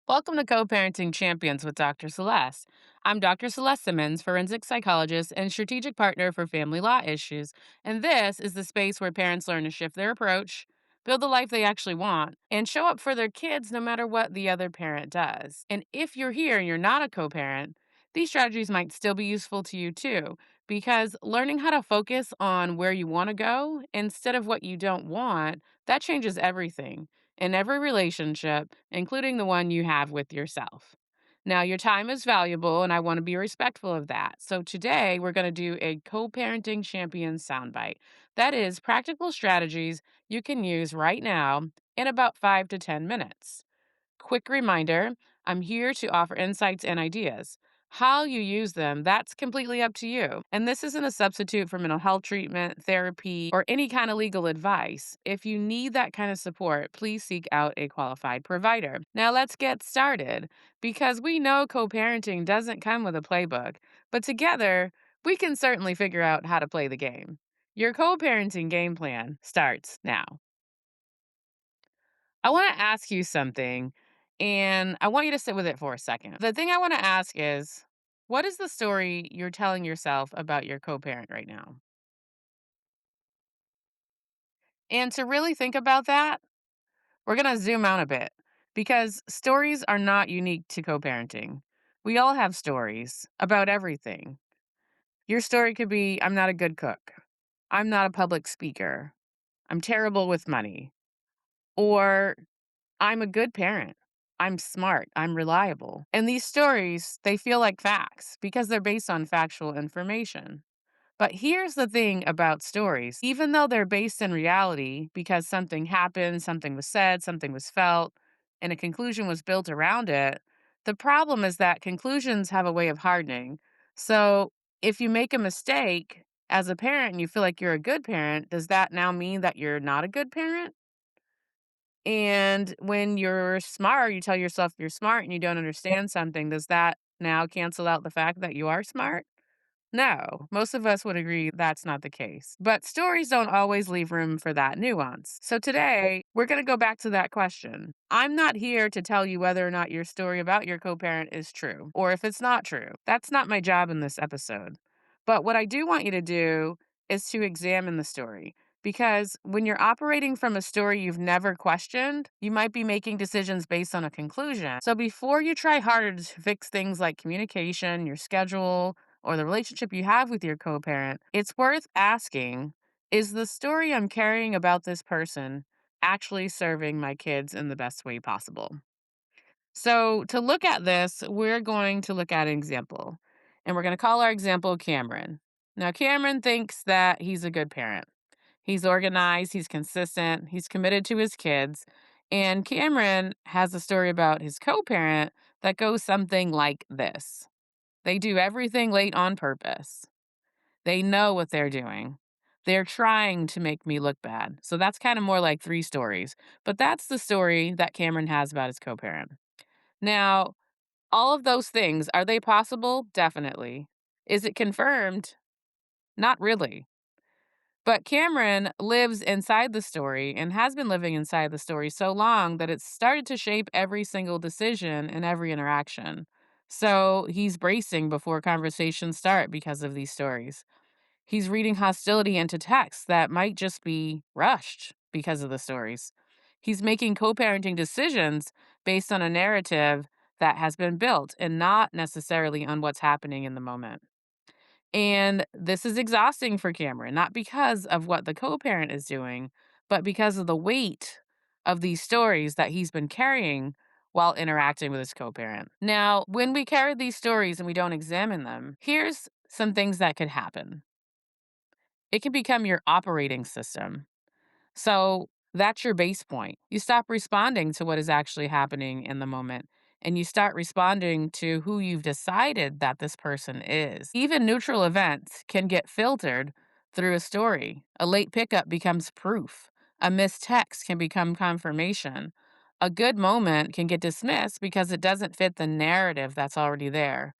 Welcome to Co-Parenting Champions with Dr. Celeste. I'm Dr. Celeste Simmons, forensic psychologist and strategic partner for family law issues. And this is the space where parents learn to shift their approach, build the life they actually want, and show up for their kids no matter what the other parent does. And if you're here and you're not a co-parent, these strategies might still be useful to you too, because learning how to focus on where you want to go instead of what you don't want, that changes everything in every relationship, including the one you have with yourself. Now, your time is valuable, and I want to be respectful of that. So, today we're going to do a co parenting champion soundbite. That is practical strategies you can use right now in about 5 to 10 minutes. Quick reminder, I'm here to offer insights and ideas. How you use them, that's completely up to you. And this isn't a substitute for mental health treatment, therapy, or any kind of legal advice. If you need that kind of support, please seek out a qualified provider. Now, let's get started because we know co parenting doesn't come with a playbook, but together, we can certainly figure out how to play the game. Your co parenting game plan starts now. I want to ask you something, and I want you to sit with it for a second. The thing I want to ask is, what is the story you're telling yourself about your co parent right now? And to really think about that, we're going to zoom out a bit because stories are not unique to co parenting. We all have stories about everything. Your story could be I'm not a good cook, I'm not a public speaker, I'm terrible with money, or I'm a good parent. I'm smart. I'm reliable. And these stories, they feel like facts because they're based on factual information. But here's the thing about stories even though they're based in reality because something happened, something was said, something was felt, and a conclusion was built around it, the problem is that conclusions have a way of hardening. So if you make a mistake as a parent and you feel like you're a good parent, does that now mean that you're not a good parent? And when you're smart, you tell yourself you're smart and you don't understand something, does that now cancel out the fact that you are smart? No, most of us would agree that's not the case. But stories don't always leave room for that nuance. So today, we're going to go back to that question. I'm not here to tell you whether or not your story about your co parent is true or if it's not true. That's not my job in this episode. But what I do want you to do is to examine the story. Because when you're operating from a story you've never questioned, you might be making decisions based on a conclusion. So before you try harder to fix things like communication, your schedule, or the relationship you have with your co parent, it's worth asking, is the story I'm carrying about this person actually serving my kids in the best way possible? So, to look at this, we're going to look at an example, and we're going to call our example Cameron. Now, Cameron thinks that he's a good parent. He's organized, he's consistent, he's committed to his kids. And Cameron has a story about his co parent that goes something like this. They do everything late on purpose. They know what they're doing. They're trying to make me look bad. So that's kind of more like three stories. But that's the story that Cameron has about his co parent. Now, all of those things, are they possible? Definitely. Is it confirmed? Not really. But Cameron lives inside the story and has been living inside the story so long that it's started to shape every single decision and every interaction. So he's bracing before conversations start because of these stories. He's reading hostility into texts that might just be rushed because of the stories. He's making co parenting decisions based on a narrative that has been built and not necessarily on what's happening in the moment. And this is exhausting for Cameron, not because of what the co parent is doing, but because of the weight of these stories that he's been carrying while interacting with his co parent. Now, when we carry these stories and we don't examine them, here's some things that could happen. It can become your operating system. So that's your base point. You stop responding to what is actually happening in the moment and you start responding to who you've decided that this person is. Even neutral events can get filtered through a story. A late pickup becomes proof. A missed text can become confirmation. A good moment can get dismissed because it doesn't fit the narrative that's already there.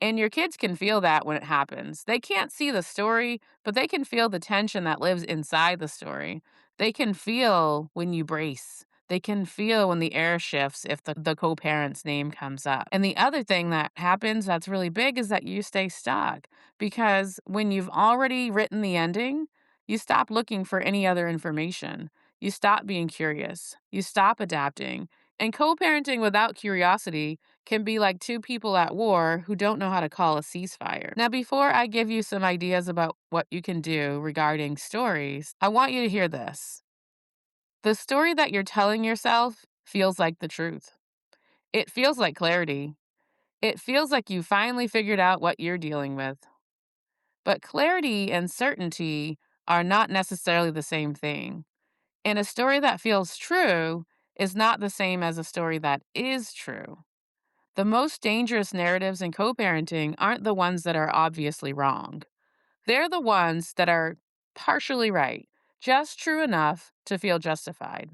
And your kids can feel that when it happens. They can't see the story, but they can feel the tension that lives inside the story. They can feel when you brace. They can feel when the air shifts if the co parent's name comes up. And the other thing that happens that's really big is that you stay stuck because when you've already written the ending, you stop looking for any other information. You stop being curious. You stop adapting. And co parenting without curiosity can be like two people at war who don't know how to call a ceasefire. Now, before I give you some ideas about what you can do regarding stories, I want you to hear this. The story that you're telling yourself feels like the truth. It feels like clarity. It feels like you finally figured out what you're dealing with. But clarity and certainty are not necessarily the same thing. And a story that feels true is not the same as a story that is true. The most dangerous narratives in co parenting aren't the ones that are obviously wrong. They're the ones that are partially right, just true enough to feel justified,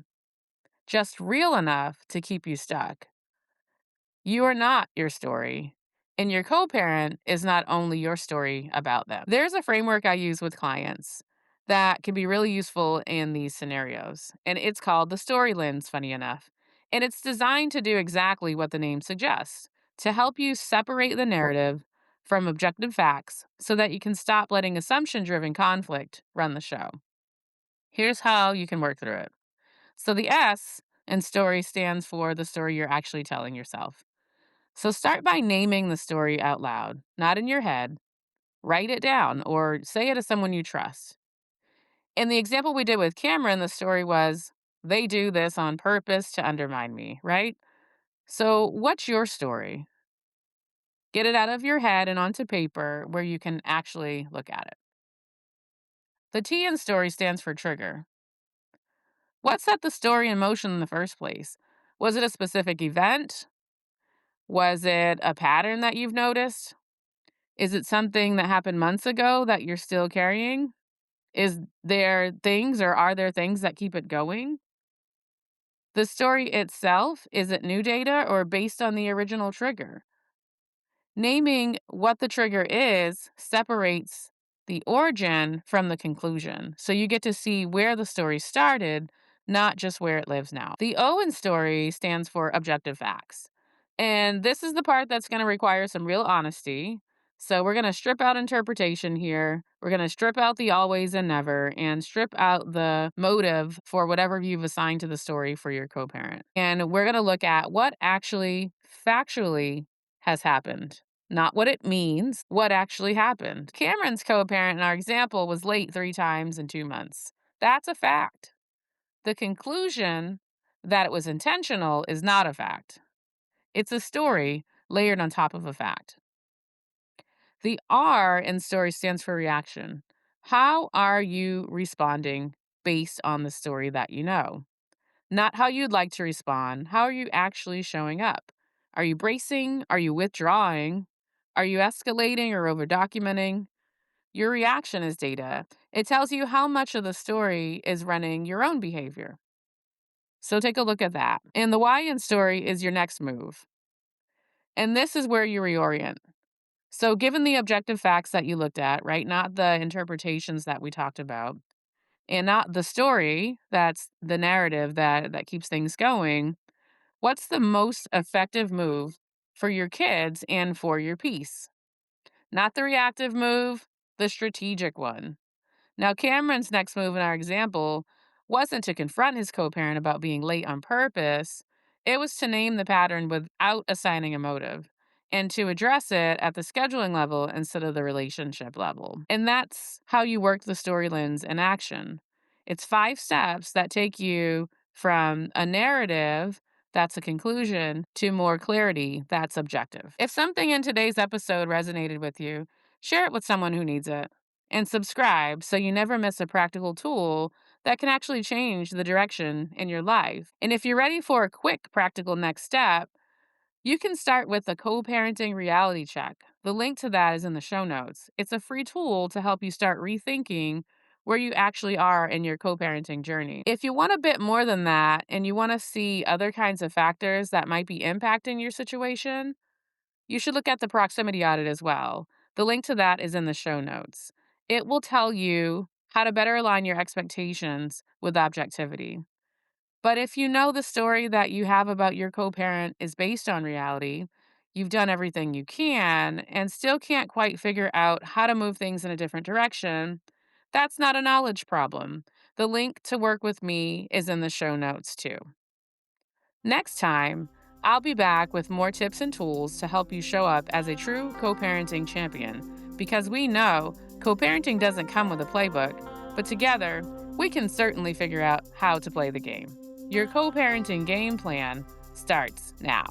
just real enough to keep you stuck. You are not your story, and your co parent is not only your story about them. There's a framework I use with clients that can be really useful in these scenarios, and it's called the story lens, funny enough. And it's designed to do exactly what the name suggests to help you separate the narrative from objective facts so that you can stop letting assumption driven conflict run the show. Here's how you can work through it. So, the S in story stands for the story you're actually telling yourself. So start by naming the story out loud, not in your head. Write it down or say it to someone you trust. In the example we did with Cameron, the story was, they do this on purpose to undermine me, right? So what's your story? Get it out of your head and onto paper where you can actually look at it. The T in story stands for trigger. What set the story in motion in the first place? Was it a specific event? Was it a pattern that you've noticed? Is it something that happened months ago that you're still carrying? Is there things or are there things that keep it going? The story itself, is it new data or based on the original trigger? Naming what the trigger is separates the origin from the conclusion. So you get to see where the story started, not just where it lives now. The O in story stands for objective facts. And this is the part that's going to require some real honesty. So we're going to strip out interpretation here. We're going to strip out the always and never and strip out the motive for whatever you've assigned to the story for your co parent. And we're going to look at what actually factually has happened. Not what it means, what actually happened. Cameron's co parent in our example was late 3 times in 2 months. That's a fact. The conclusion that it was intentional is not a fact. It's a story layered on top of a fact. The R in story stands for reaction. How are you responding based on the story that you know? Not how you'd like to respond. How are you actually showing up? Are you bracing? Are you withdrawing? Are you escalating or over documenting? Your reaction is data. It tells you how much of the story is running your own behavior. So take a look at that. And the why in story is your next move. And this is where you reorient. So, given the objective facts that you looked at, right, not the interpretations that we talked about, and not the story that's the narrative that keeps things going, what's the most effective move for your kids and for your peace? Not the reactive move, the strategic one. Now, Cameron's next move in our example wasn't to confront his co parent about being late on purpose, it was to name the pattern without assigning a motive and to address it at the scheduling level instead of the relationship level. And that's how you work the story lens in action. It's 5 steps that take you from a narrative that's a conclusion to more clarity that's objective. If something in today's episode resonated with you, share it with someone who needs it and subscribe so you never miss a practical tool that can actually change the direction in your life. And if you're ready for a quick practical next step, you can start with a co parenting reality check. The link to that is in the show notes. It's a free tool to help you start rethinking where you actually are in your co parenting journey. If you want a bit more than that and you want to see other kinds of factors that might be impacting your situation, you should look at the proximity audit as well. The link to that is in the show notes. It will tell you how to better align your expectations with objectivity. But if you know the story that you have about your co parent is based on reality, you've done everything you can, and still can't quite figure out how to move things in a different direction, that's not a knowledge problem. The link to work with me is in the show notes, too. Next time, I'll be back with more tips and tools to help you show up as a true co parenting champion. Because we know co parenting doesn't come with a playbook, but together, we can certainly figure out how to play the game. Your co parenting game plan starts now.